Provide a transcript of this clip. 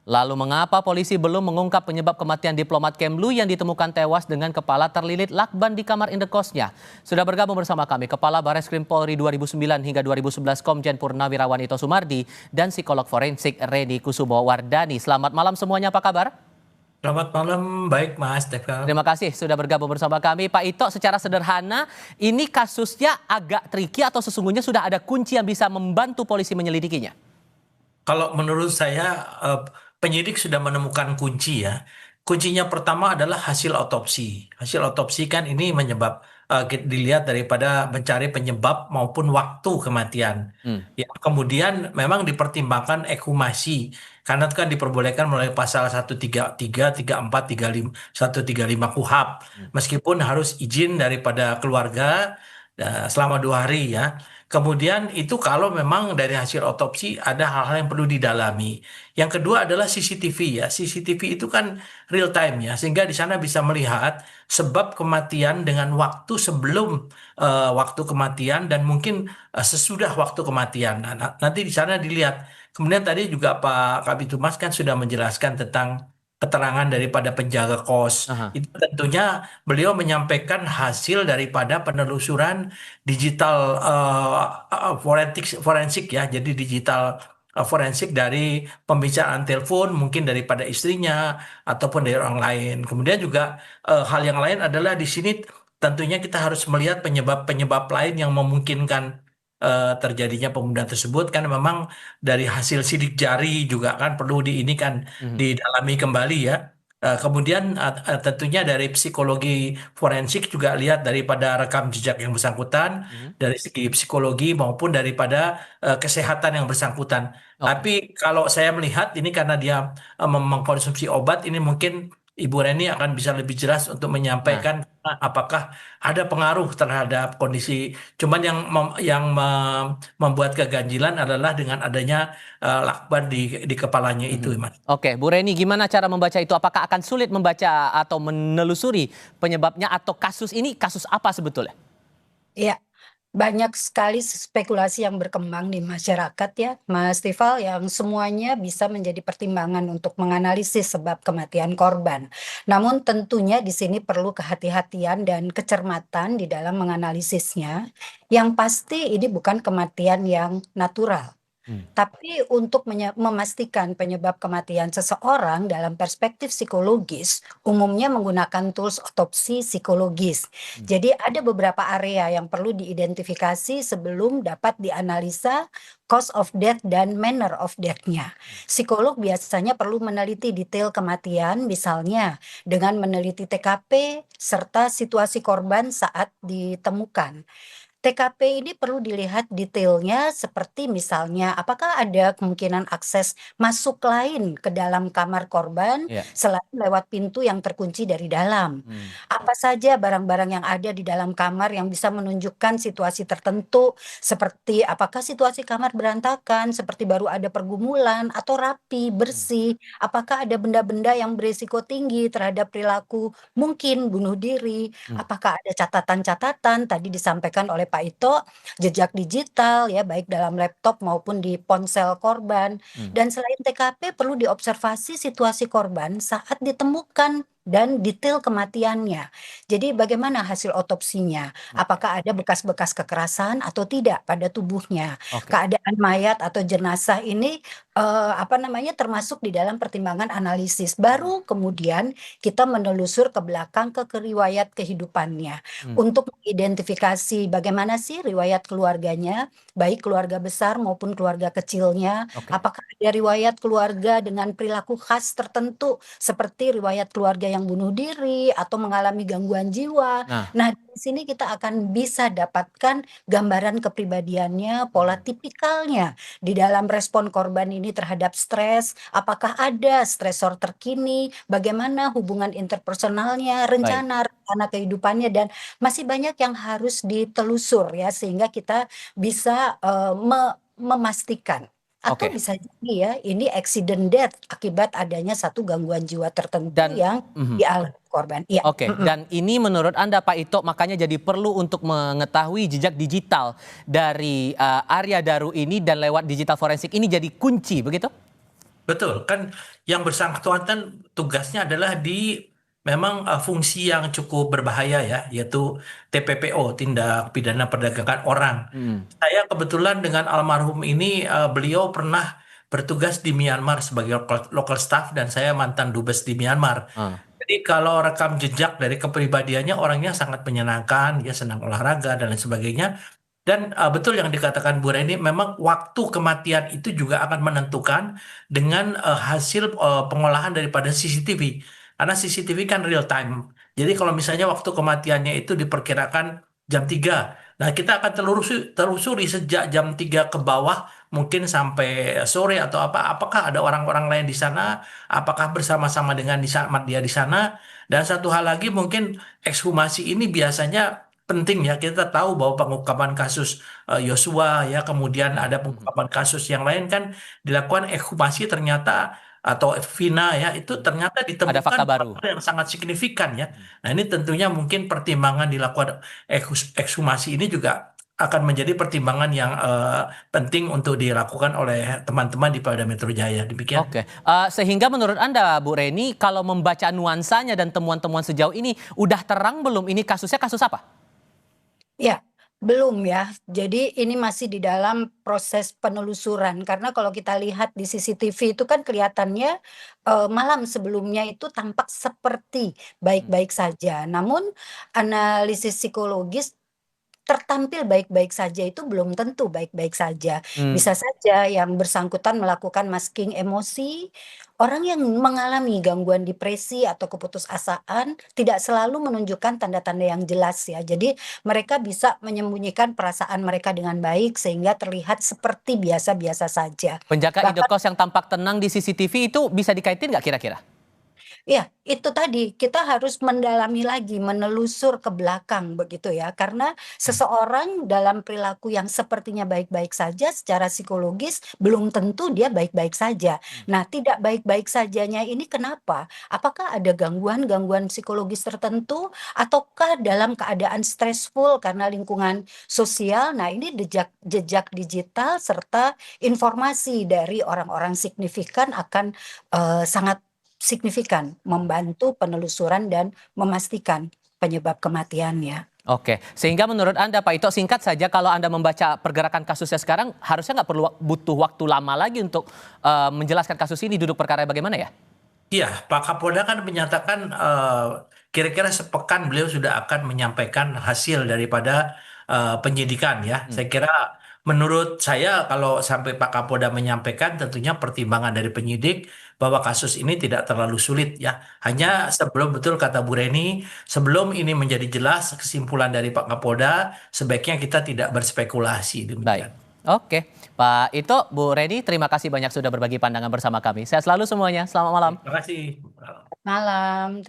Lalu mengapa polisi belum mengungkap penyebab kematian diplomat Kemlu yang ditemukan tewas dengan kepala terlilit lakban di kamar indekosnya? Sudah bergabung bersama kami Kepala Bareskrim Polri 2009 hingga 2011 Komjen Purnawirawan Ito Sumardi dan psikolog forensik Reni Kusumo Wardani. Selamat malam semuanya, apa kabar? Selamat malam, baik Mas Teka. Terima kasih sudah bergabung bersama kami. Pak Ito, secara sederhana, ini kasusnya agak tricky atau sesungguhnya sudah ada kunci yang bisa membantu polisi menyelidikinya? Kalau menurut saya penyidik sudah menemukan kunci ya. Kuncinya pertama adalah hasil otopsi. Hasil otopsi kan ini dilihat daripada mencari penyebab maupun waktu kematian. Hmm. Ya, kemudian memang dipertimbangkan ekshumasi karena itu kan diperbolehkan melalui pasal 133, 34, 35, 135 KUHP. Meskipun harus izin daripada keluarga selama 2 hari ya. Kemudian itu kalau memang dari hasil otopsi ada hal-hal yang perlu didalami. Yang kedua adalah CCTV ya. CCTV itu kan real time ya, sehingga di sana bisa melihat sebab kematian dengan waktu sebelum waktu kematian dan mungkin sesudah waktu kematian. Nanti di sana dilihat. Kemudian tadi juga Pak Kabid Humas kan sudah menjelaskan tentang keterangan daripada penjaga kos. Aha. Itu tentunya beliau menyampaikan hasil daripada penelusuran digital forensik ya, jadi digital forensik dari pembicaraan telepon mungkin daripada istrinya ataupun dari orang lain. Kemudian juga hal yang lain adalah di sini tentunya kita harus melihat penyebab-penyebab lain yang memungkinkan terjadinya pembunuhan tersebut kan memang dari hasil sidik jari juga kan perlu Mhm. didalami kembali ya. Kemudian tentunya dari psikologi forensik juga lihat daripada rekam jejak yang bersangkutan Mhm. dari segi psikologi maupun daripada kesehatan yang bersangkutan. Oke. Tapi kalau saya melihat ini karena dia mengkonsumsi obat, ini mungkin Ibu Reni akan bisa lebih jelas untuk Nah. menyampaikan apakah ada pengaruh terhadap kondisi. Cuman membuat keganjilan adalah dengan adanya lakban di kepalanya itu, Mhm. Mas. Oke, Bu Reni, gimana cara membaca itu? Apakah akan sulit membaca atau menelusuri penyebabnya atau kasus ini kasus apa sebetulnya? Iya, banyak sekali spekulasi yang berkembang di masyarakat ya, Mas Tifal, yang semuanya bisa menjadi pertimbangan untuk menganalisis sebab kematian korban. Namun tentunya di sini perlu kehati-hatian dan kecermatan di dalam menganalisisnya. Yang pasti ini bukan kematian yang natural. Hmm. Tapi untuk memastikan penyebab kematian seseorang dalam perspektif psikologis, umumnya menggunakan tools otopsi psikologis. Hmm. Jadi ada beberapa area yang perlu diidentifikasi sebelum dapat dianalisa cause of death dan manner of death-nya. Psikolog biasanya perlu meneliti detail kematian, misalnya dengan meneliti TKP serta situasi korban saat ditemukan. TKP ini perlu dilihat detailnya seperti misalnya apakah ada kemungkinan akses masuk lain ke dalam kamar korban Ya. selain lewat pintu yang terkunci dari dalam. Hmm. Apa saja barang-barang yang ada di dalam kamar yang bisa menunjukkan situasi tertentu seperti apakah situasi kamar berantakan, seperti baru ada pergumulan atau rapi, Hmm. bersih. Apakah ada benda-benda yang berisiko tinggi terhadap perilaku mungkin bunuh diri. Hmm. Apakah ada catatan-catatan tadi disampaikan oleh Pak Ito, jejak digital ya baik dalam laptop maupun di ponsel korban. Hmm. Dan selain TKP perlu diobservasi situasi korban saat ditemukan dan detail kematiannya. Jadi bagaimana hasil otopsinya? Oke. Apakah ada bekas-bekas kekerasan atau tidak pada tubuhnya? Oke. Keadaan mayat atau jenazah ini termasuk di dalam pertimbangan analisis. Hmm. Baru kemudian kita menelusur ke belakang ke riwayat kehidupannya Hmm. untuk mengidentifikasi bagaimana sih riwayat keluarganya, baik keluarga besar maupun keluarga kecilnya. Oke. Apakah ada riwayat keluarga dengan perilaku khas tertentu seperti riwayat keluarga yang bunuh diri atau mengalami gangguan jiwa. Nah. Nah, di sini kita akan bisa dapatkan gambaran kepribadiannya, pola Hmm. tipikalnya di dalam respon korban ini terhadap stres, apakah ada stresor terkini, bagaimana hubungan interpersonalnya, Baik. rencana kehidupannya, dan masih banyak yang harus ditelusur ya sehingga kita bisa memastikan. Atau Oke. bisa jadi ya ini accident death akibat adanya satu gangguan jiwa tertentu Dan yang mhm. dialami korban. Iya. Oke, dan ini menurut Anda Pak Ito makanya jadi perlu untuk mengetahui jejak digital dari Arya Daru ini dan lewat digital forensik ini jadi kunci begitu? Betul, kan yang bersangkutan tugasnya adalah di memang fungsi yang cukup berbahaya ya, yaitu TPPO, tindak pidana perdagangan orang. Hmm. Saya kebetulan dengan almarhum ini, beliau pernah bertugas di Myanmar sebagai local staff dan saya mantan dubes di Myanmar. Ah. Jadi kalau rekam jejak dari kepribadiannya orangnya sangat menyenangkan, dia senang olahraga dan lain sebagainya. Dan betul yang dikatakan Bu Reni, memang waktu kematian itu juga akan menentukan dengan hasil pengolahan daripada CCTV. Karena CCTV kan real time. Jadi kalau misalnya waktu kematiannya itu diperkirakan jam 3. Nah, kita akan telusuri sejak jam 3 ke bawah, mungkin sampai sore atau apa. Apakah ada orang-orang lain di sana? Apakah bersama-sama dengan dia di sana? Dan satu hal lagi mungkin ekshumasi ini biasanya penting ya, kita tahu bahwa pengungkapan kasus Yosua ya, kemudian ada pengungkapan kasus yang lain kan dilakukan ekshumasi ternyata, atau Vina ya, itu ternyata Ada fakta ditemukan baru. hal yang sangat signifikan ya. Nah, ini tentunya mungkin pertimbangan dilakukan ekshumasi ini juga akan menjadi pertimbangan yang penting untuk dilakukan oleh teman-teman di Polda Metro Jaya. Demikian. Oke, sehingga menurut Anda, Bu Reni, kalau membaca nuansanya dan temuan-temuan sejauh ini, udah terang belum ini kasusnya kasus apa? Ya, belum ya. Jadi ini masih di dalam proses penelusuran karena kalau kita lihat di CCTV itu kan kelihatannya, malam sebelumnya itu tampak seperti baik-baik saja. Namun analisis psikologis tertampil baik-baik saja itu belum tentu baik-baik saja. Hmm. Bisa saja yang bersangkutan melakukan masking emosi. Orang yang mengalami gangguan depresi atau keputusasaan tidak selalu menunjukkan tanda-tanda yang jelas ya. Jadi mereka bisa menyembunyikan perasaan mereka dengan baik sehingga terlihat seperti biasa-biasa saja. Penjaga Bahkan indekos yang tampak tenang di CCTV itu bisa dikaitin nggak kira-kira? ya, itu tadi, kita harus mendalami lagi, menelusur ke belakang begitu ya. Karena seseorang dalam perilaku yang sepertinya baik-baik saja secara psikologis belum tentu dia baik-baik saja. Nah, tidak baik-baik sajanya ini kenapa? Apakah ada gangguan-gangguan psikologis tertentu ataukah dalam keadaan stressful karena lingkungan sosial? Nah, ini jejak digital serta informasi dari orang-orang signifikan akan sangat signifikan membantu penelusuran dan memastikan penyebab kematiannya. Oke, sehingga menurut Anda, Pak Ito, singkat saja, kalau Anda membaca pergerakan kasusnya sekarang, harusnya nggak perlu butuh waktu lama lagi untuk menjelaskan kasus ini, duduk perkara bagaimana ya? Iya, Pak Kapolda kan menyatakan kira-kira sepekan beliau sudah akan menyampaikan hasil daripada penyidikan ya. Hmm. Saya kira menurut saya kalau sampai Pak Kapolda menyampaikan tentunya pertimbangan dari penyidik bahwa kasus ini tidak terlalu sulit ya. Hanya sebelum, betul kata Bu Reni, sebelum ini menjadi jelas kesimpulan dari Pak Kapolda, sebaiknya kita tidak berspekulasi Baik, demikian. oke. Pak Ito, Bu Reni, terima kasih banyak sudah berbagi pandangan bersama kami. Sehat selalu semuanya, selamat malam. Terima kasih. Malam.